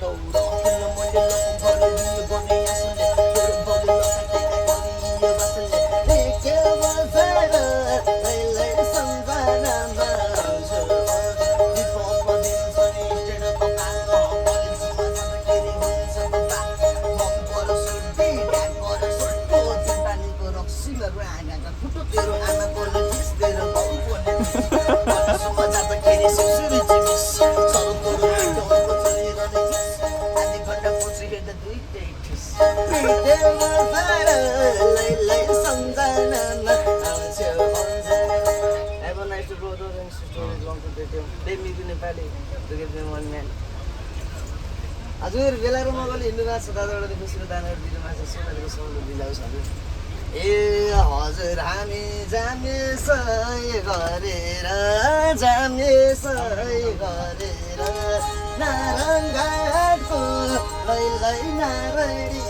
दौड किन मैले लकुम भरिदियो बने आँसुले तोरो बगल लसाटेका गरियो बासुले के बसेर लैलै सम्झनामा आउँछु विपदमा दिन्छ नि स्टेडको काममा कलेजमा जाँदाखेरि हुन्छ बुबा मम परो सुर्ती ढ्याक परो सुर्तो तिनपानीको रक्सीमा रागाका फुटो तेरो आमा बोल्ने ठिस तेरो बाउ बोल्ने कलेजमा जाँदाखेरि सुसुरी चिमिस चलो तोरो डोलको चलिरहने ठिस आधी घन्टा पछि हेर्दा दुइटै ठिस के बसेर लैलै सम्झनामा आउँछु Have a nice day, brother and sisters. Long to date. They meet in Nepali to give them one man. हजुर बेलाको मगले हिँड्नु भएको छ दादाबाट खुसीको दानाहरू दिनुमा छ सोनालीको सौलो दिलाउँछ हजुर ए हजुर हामी जामे सय गरेर नारायण घाटको लैलै नारायणी